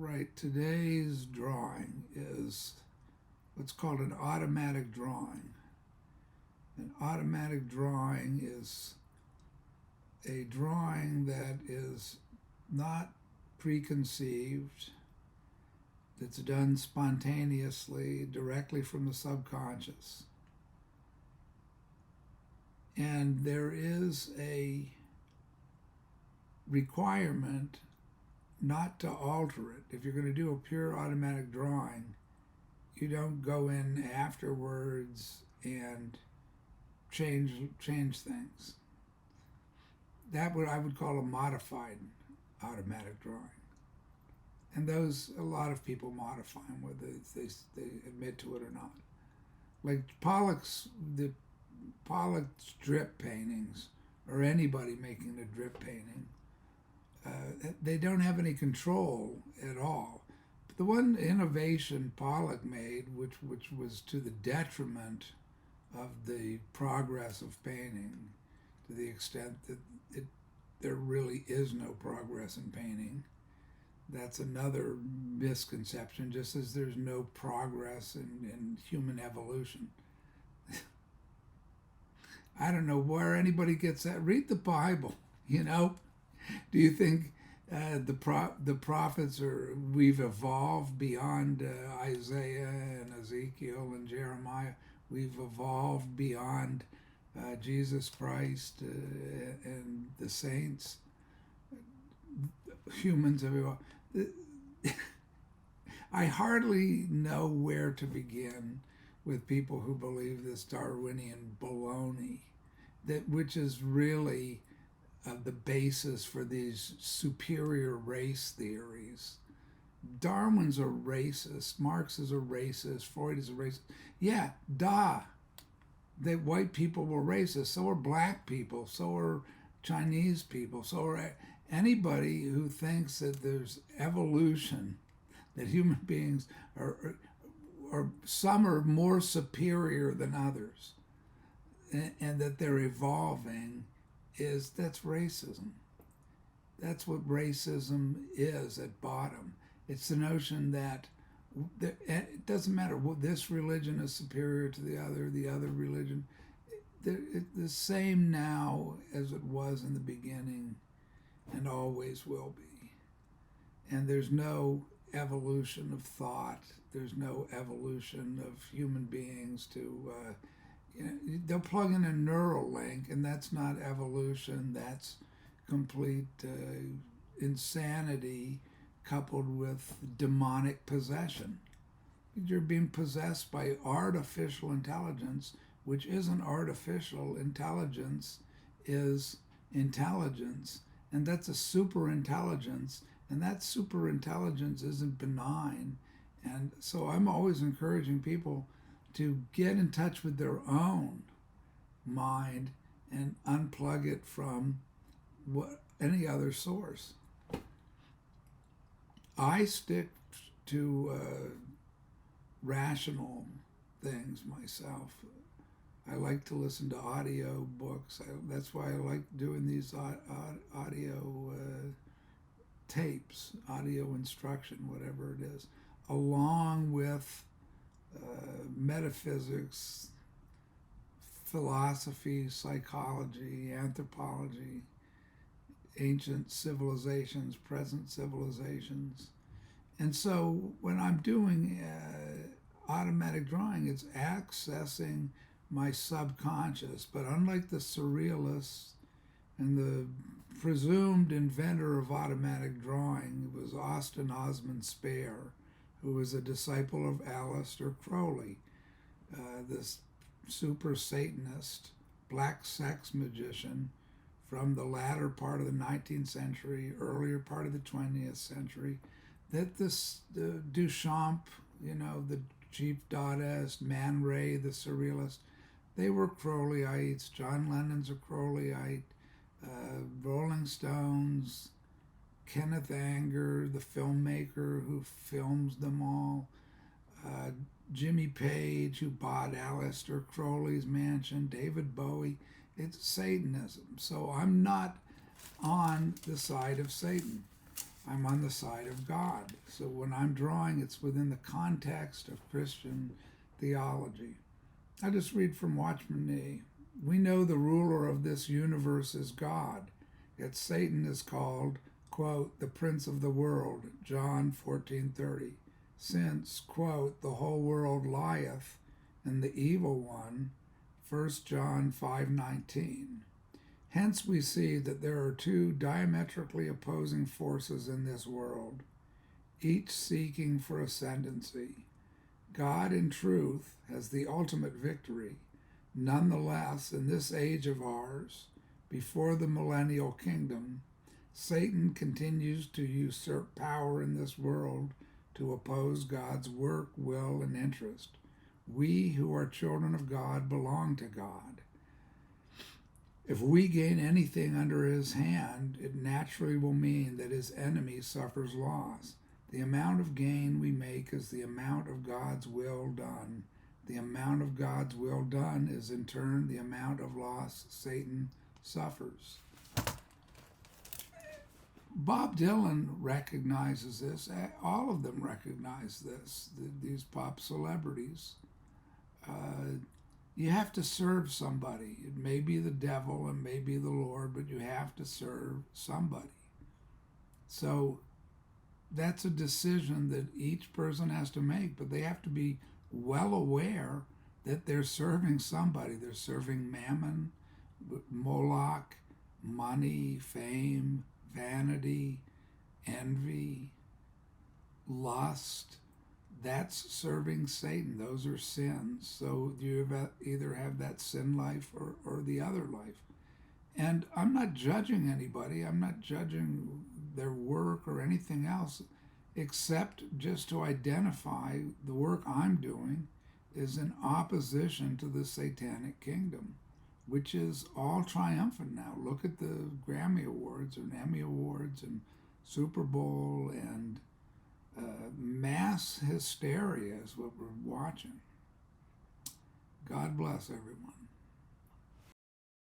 right, today's drawing is what's called an automatic drawing. An automatic drawing is a drawing that is not preconceived, that's done spontaneously, directly from the subconscious. And there is a requirement not to alter it. If you're going to do a pure automatic drawing, you don't go in afterwards and change things. That I would call a modified automatic drawing. And those, a lot of people modify them, whether they admit to it or not. Like Pollock's drip paintings, or anybody making a drip painting, they don't have any control at all. But the one innovation Pollock made, which was to the detriment of the progress of painting, to the extent that there really is no progress in painting. That's another misconception, just as there's no progress in human evolution. I don't know where anybody gets that. Read the Bible, you know. Do you think the prophets we've evolved beyond Isaiah and Ezekiel and Jeremiah? We've evolved beyond Jesus Christ and the saints. Humans have evolved. I hardly know where to begin with people who believe this Darwinian baloney, which is really the basis for these superior race theories. Darwin's a racist, Marx is a racist, Freud is a racist. Yeah, that white people were racist, so are black people, so are Chinese people, so are anybody who thinks that there's evolution, that human beings are some are more superior than others, and that they're evolving, that's racism. That's what racism is at bottom. It's the notion that it doesn't matter what this religion is superior to the other religion. It's the same now as it was in the beginning, and always will be. And there's no evolution of thought. There's no evolution of human beings to, they'll plug in a neural link, and that's not evolution. That's complete insanity coupled with demonic possession. You're being possessed by artificial intelligence, which isn't artificial. Intelligence is intelligence, and that's a super intelligence, and that super intelligence isn't benign. And so I'm always encouraging people to get in touch with their own mind and unplug it from any other source. I stick to rational things myself. I like to listen to audio books. That's why I like doing these audio tapes, audio instruction, whatever it is, along with metaphysics, philosophy, psychology, anthropology, ancient civilizations, present civilizations. And so when I'm doing automatic drawing, it's accessing my subconscious. But unlike the surrealists and the presumed inventor of automatic drawing, it was Austin Osman Spare, who was a disciple of Aleister Crowley, this super Satanist, black sex magician from the latter part of the 19th century, earlier part of the 20th century, that Duchamp, the Chief Dadaist, Man Ray, the surrealist, they were Crowleyites. John Lennon's a Crowleyite. Rolling Stones, Kenneth Anger, the filmmaker who films them all, Jimmy Page, who bought Aleister Crowley's mansion, David Bowie. It's Satanism. So I'm not on the side of Satan. I'm on the side of God. So when I'm drawing, it's within the context of Christian theology. I just read from Watchman Nee. We know the ruler of this universe is God, yet Satan is called, quote, the prince of the world, John 14:30, since, quote, the whole world lieth in the evil one, 1 John 5:19. Hence we see that there are two diametrically opposing forces in this world, each seeking for ascendancy. God in truth has the ultimate victory. Nonetheless, in this age of ours, before the millennial kingdom, Satan continues to usurp power in this world to oppose God's work, will, and interest. We who are children of God belong to God. If we gain anything under his hand, it naturally will mean that his enemy suffers loss. The amount of gain we make is the amount of God's will done. The amount of God's will done is in turn the amount of loss Satan suffers. Bob Dylan recognizes this. All of them recognize this, these pop celebrities. You have to serve somebody. It may be the devil, it may be the Lord, but you have to serve somebody. So that's a decision that each person has to make, but they have to be well aware that they're serving somebody. They're serving mammon, Moloch, money, fame, vanity, envy, lust. That's serving Satan. Those are sins. So you either have that sin life or the other life. And I'm not judging anybody. I'm not judging their work or anything else, except just to identify the work I'm doing is in opposition to the Satanic kingdom, which is all triumphant now. Look at the Grammy Awards and Emmy Awards and Super Bowl, and mass hysteria is what we're watching. God bless everyone.